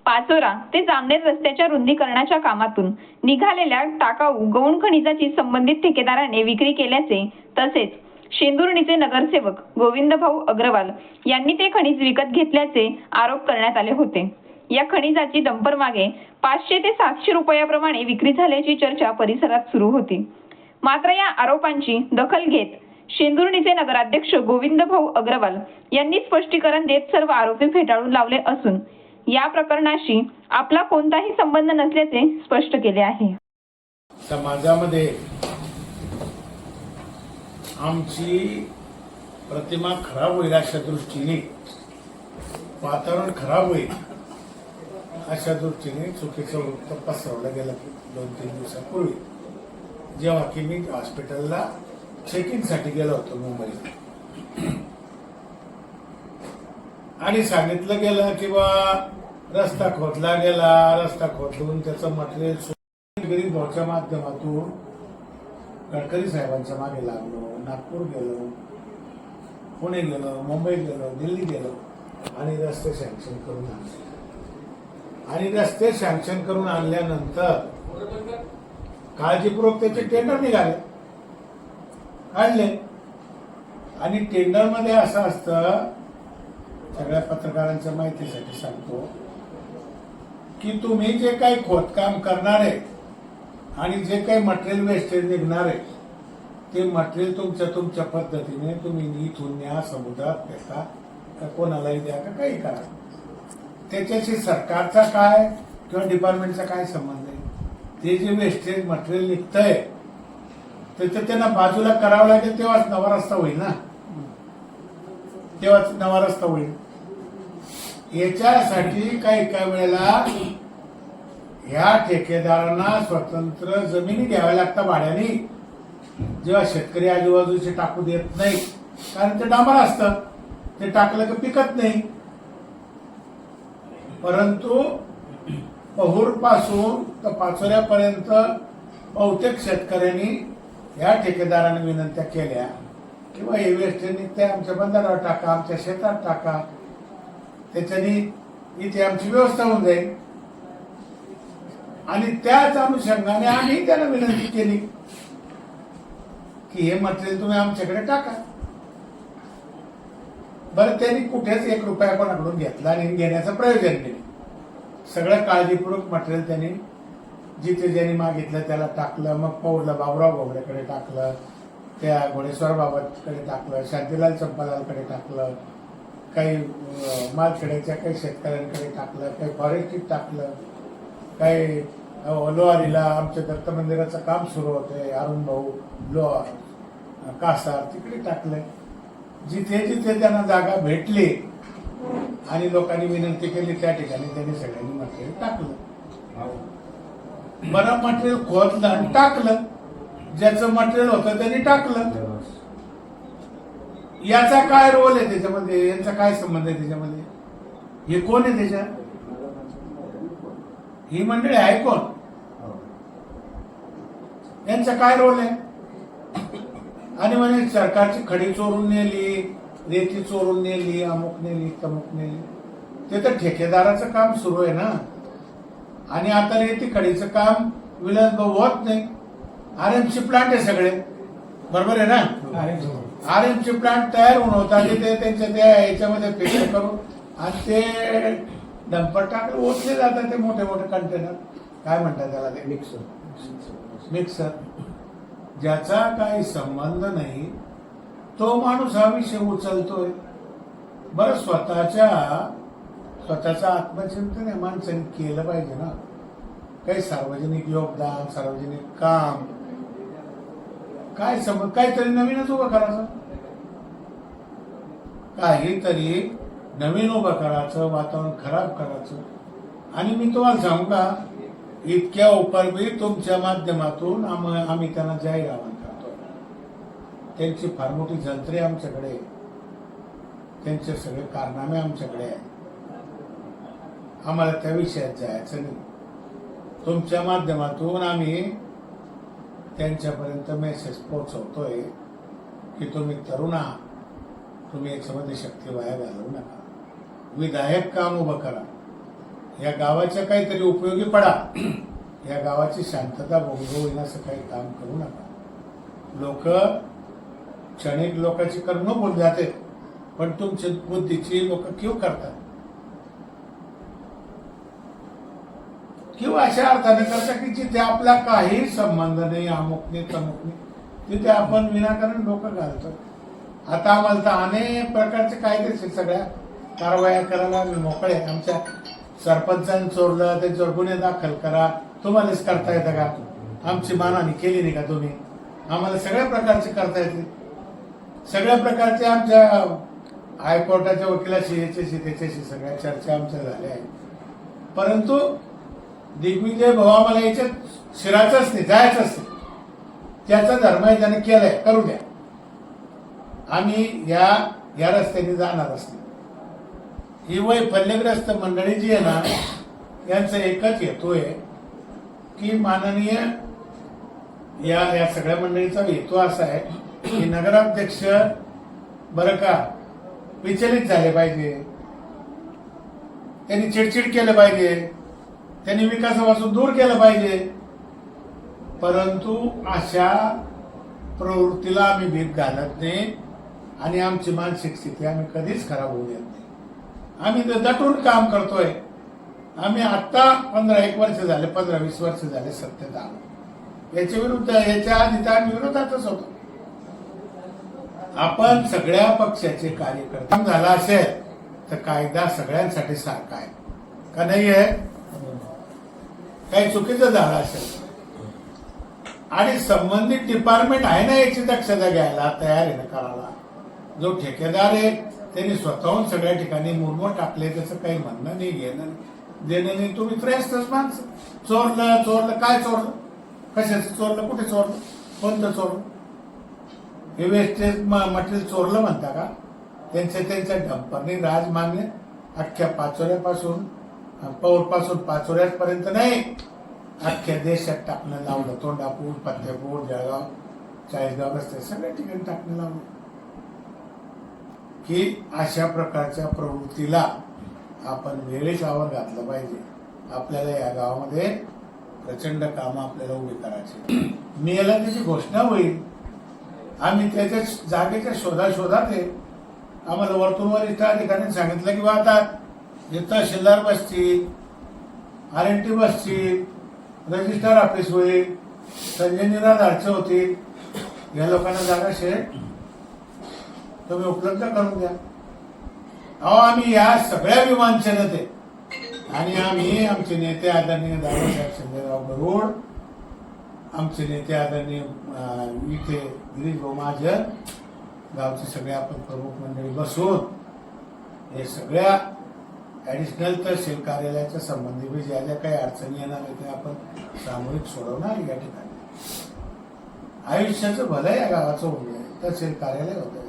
पाचोरा ते जामनेर रस्त्याच्या रुंदीकरणाच्या कामातून निघालेल्या टाकाऊ गौण खनिजाची संबंधित ठेकेदाराने विक्री केल्याचे तसेच शेंदुर्णीचे नगरसेवक गोविंदभाऊ अग्रवाल यांनी ते खनिज विकत घेतल्याचे आरोप करण्यात आले होते। या खनिजाची डंपर मागे 500 ते 700 रुपयाप्रमाणे विक्री झाल्याची चर्चा परिसरात सुरू होती। मात्र या आरोपांची दखल घेत शेंदुर्णीचे नगराध्यक्ष गोविंदभाऊ अग्रवाल यांनी स्पष्टीकरण देत सर्व आरोपी फेटाळून लावले असून या प्रकरणाशी आपला कोणताही संबंध नसल्याचे स्पष्ट केले आहे। समाजामध्ये आमची प्रतिमा खराब होईल अशा दृष्टीने, वातावरण खराब होईल अशा दृष्टीने चुकीचं वृत्त पसरवलं गेलं 2-3 दिवसापूर्वी, जेव्हा की मी हॉस्पिटलला चेकिंगसाठी गेलो होतो मुंबईत आणि सांगितलं गेलं की बा रस्ता खोदला गेला, रस्ता खोदून त्याचं मटेरियल गरीब भाऊच्या माध्यमातून गडकरी साहेबांच्या मागे लागलो, नागपूर गेलो, पुणे गेलो, मुंबई गेलो, दिल्ली गेलो आणि रस्ते सँक्शन करून आणले। आणि रस्ते सँक्शन करून आणल्यानंतर काळजीपूर्वक त्याचे टेंडर निघाले, काढले आणि टेंडर मध्ये असं असतं, सगळ्या पत्रकारांच्या माहितीसाठी सांगतो की तुम्ही जे काही खोदकाम करणार आहे आणि जे काही मटेरियल वेस्टेज निघणार आहे ते मटेरियल तुमच्या पद्धतीने तुम्ही इथून न्या, समुद्रात फेका का कोणालाही द्या का काही करा, त्याच्याशी सरकारचा काय किंवा डिपार्टमेंटचा काय संबंध आहे? ते जे वेस्टेज मटेरियल निघतंय तर त्यांना बाजूला करावं लागेल, तेव्हाच नवा रस्ता होईल ना, तेव्हाच नवा रस्ता होईल। याच्यासाठी काही वेळेला ह्या ठेकेदारांना स्वतंत्र जमिनी घ्याव्या लागतात भाड्याने, जेव्हा शेतकरी आजूबाजूचे टाकू देत नाही, कारण ते डांबर असतं, ते टाकलं की पिकत नाही। परंतु पहूर पासून तर पाचोऱ्यापर्यंत बहुतेक शेतकऱ्यांनी या ठेकेदाराने विनंत्या केल्या किंवा हे वेस्टेज निघते आमच्या बंधारावर टाका, आमच्या शेतात टाका, त्याच्यानी इथे आमची व्यवस्था होऊन जाईल। आणि त्याच अनुषंगाने आम्ही त्यांना विनंती केली की हे मटेरियल तुम्ही आमच्याकडे टाका। बरं, त्यांनी कुठेच 1 रुपया कोणाकडून घेतला आणि घेण्याचं प्रयोजन केले। सगळं काळजीपूर्वक मटेरियल त्यांनी जिथे ज्यांनी मागितलं त्याला टाकलं, मग पौडला बाबुराव घोगड्याकडे टाकलं, त्या घोडेश्वर बाबाकडे टाकलं, शांतीलाल चंपालालकडे टाकलं, काही मालखेड्याच्या काही शेतकऱ्यांकडे टाकलं, काही फॉरेस्टीत टाकलं, काही लोहारीला आमच्या दत्त मंदिराचं काम सुरू होतंय, अरुण भाऊ लोहार कासार तिकडे टाकलंय। जिथे जिथे त्यांना जागा भेटली आणि लोकांनी विनंती केली त्या ठिकाणी त्यांनी सगळ्यांनी मटेरियल टाकलं। बरं, मटेरियल खोदलं आणि टाकलं, ज्याचं मटेरियल होतं त्यांनी टाकलं। याचा काय रोल आहे त्याच्यामध्ये, यांचा काय संबंध आहे त्याच्यामध्ये? हे कोण आहे त्याच्यात? ही मंडळी आहे कोण? यांचा काय रोल आहे? आणि म्हणजे सरकारची खडी चोरून नेली, रेती चोरून नेली, अमुक नेली, तमुक नेली, ते तर ठेकेदाराचं काम सुरू आहे ना। आणि आता रेती खडीचं काम विलास भाऊ होत नाही, आरएमसी प्लांट आहे सगळे, बरोबर आहे ना? आरएमसी प्लांट तयार होऊन होता ते त्यांच्या त्या याच्यामध्ये पेशंट करून आणि ते डंपर टाकले ओतले जातात, ते मोठे मोठे कंटेनर, काय म्हणतात त्याला, ते मिक्सर, ज्याचा काही संबंध नाही तो माणूस हा विषय उचलतोय। बरं, स्वतःचं आत्मचिंतन या माणसाने केलं पाहिजे ना, काही सार्वजनिक योगदान, सार्वजनिक काम, काय समज, काहीतरी नवीनच उभं करायचं, काहीतरी नवीन उभं करायचं, वातावरण खराब करायचं। आणि मी तुम्हाला सांगू का, इतक्या उपरबी तुमच्या माध्यमातून आम्ही त्यांना जाहीर आवाहन करतो, त्यांची फार मोठी जंत्रे आमच्याकडे, त्यांचे सगळे कारनामे आमच्याकडे आहे, आम्हाला त्या विषयात जायचं नाही। तुमच्या माध्यमातून आम्ही त्यांच्यापर्यंत मेसेज पोहोचवतोय की तुम्ही तरुण आहात, तुम्ही याच्यामध्ये शक्ती वाया घालवू नका, विधायक काम उभं करा, या गावाच्या काहीतरी उपयोगी पडा, या गावाची शांतता भंग होईल असं काही काम करू नका. लोक क्षणिक लोकांची कर्म बोल जाते, पण तुमची बुद्धीची लोक क्यों करतात, किंवा अशा अर्थाने करतात की जिथे आपला काही संबंध नाही, अमुक नाही तमुक नाही, तिथे आपण विनाकारण लोक घालतो. आता आम्हाला तर अनेक प्रकारचे कायदेशीर सगळ्या कारवाया करायला आम्ही मोकळे. आमच्या सरपंचांनी चोरलं त्यांच्यावर गुन्हे दाखल करा, तुम्हालाच करता येतं का? आमची मानाने केली नाही का तुम्ही? आम्हाला सगळ्या प्रकारचे करता येते. सगळ्या प्रकारचे आमच्या हायकोर्टाच्या वकिलाशी याच्याशी त्याच्याशी सगळ्या चर्चा आमच्या झाल्या आहेत. परंतु दिग्विजय भाऊ आम्हाला याच्यात शिरायचंच नाही, जायचंच नाही. त्याचा धर्म आहे, त्याने केलाय, करू द्या. आम्ही या रस्त्याने जाणारच नाही. ही वैफल्यग्रस्त मंडळी जी आहे ना, यांचा एकच हेतू आहे की माननीय या सगळ्या मंडळीचा हेतू असा आहे की नगराध्यक्ष बरं का विचलित झाले पाहिजे, त्यांनी चिडचिड केलं पाहिजे, त्यांनी विकासापासून दूर केलं पाहिजे. परंतु अशा प्रवृत्तीला आम्ही भीक घालत नाही आणि आमची मानसिक स्थिती आम्ही कधीच खराब होऊ देत नाही. आम्ही दटून काम करतोय. आम्ही आता 15-1 वर्ष झाले, 15-20 वर्ष झाले सत्तेत आलो. याच्या विरुद्ध, याच्या आधी तर आम्ही विरोधातच होतो. आपण सगळ्या पक्षाचे कार्यकर्ते झाला असेल तर कायदा सगळ्यांसाठी सारखा आहे का नाही आहे? काही चुकीचं झालं असेल आणि संबंधित डिपार्टमेंट आहे ना याची दक्षता घ्यायला तयार आहे ना करायला. जो ठेकेदार आहे त्यांनी स्वतःहून सगळ्या ठिकाणी मुरमो टाकले, त्याचं काही म्हणणं नाही, घेणं नाही, देणं नाही. तुम्ही त्रयस्तच माणसं. चोरलं काय चोरलं, कशाचं चोरलं, कुठे चोरलं, कोणतं चोरलं? हे वेस्टेज मटेरियल चोरलं म्हणता का? त्यांच्या डंपरने राज मान्य अख्ख्या पाचोऱ्यापासून पौरपासून पाचोऱ्यापर्यंत नाही, अख्ख्या देशात टाकणं लावलं. तोंडापूर, फतेपूर, जळगाव, चाळीसगाव रस्ते सगळ्या ठिकाणी टाकणं लावलं. की अशा प्रकारच्या प्रवृत्तीला आपण वेळेच आवर घातलं पाहिजे. आपल्याला या गावामध्ये प्रचंड कामं आपल्याला उभी करायची. मी याला त्याची घोषणा होईल. आम्ही त्याच्या जागेच्या शोधात आहे. आम्हाला वरतून वरिष्ठ अधिकाऱ्यांनी सांगितलं की बा आता जे तहसीलदार बसतील, RNT बसतील, रजिस्ट्रार ऑफिस होईल, संजय निराधारचे होतील, या लोकांना जागा शेअर तुम्ही उपलब्ध करून द्या. अहो आम्ही या सगळ्या विमानचेत आहे आणि आम्ही आमचे नेते आदरणीय दादासाहेब संजयराव गरुड, आमचे नेते आदरणीय इथे गिरीश भाऊ महाजन, गावचे सगळे आपण प्रमुख मंडळी बसून हे सगळ्या ऍडिशनल तहसील कार्यालयाच्या संबंधी ज्या ज्या काही अडचणी येणार आहे ते आपण सामूहिक सोडवणार. या ठिकाणी आयुष्याचं भलं या गावाचं होऊ नये. तहसील कार्यालय होतं,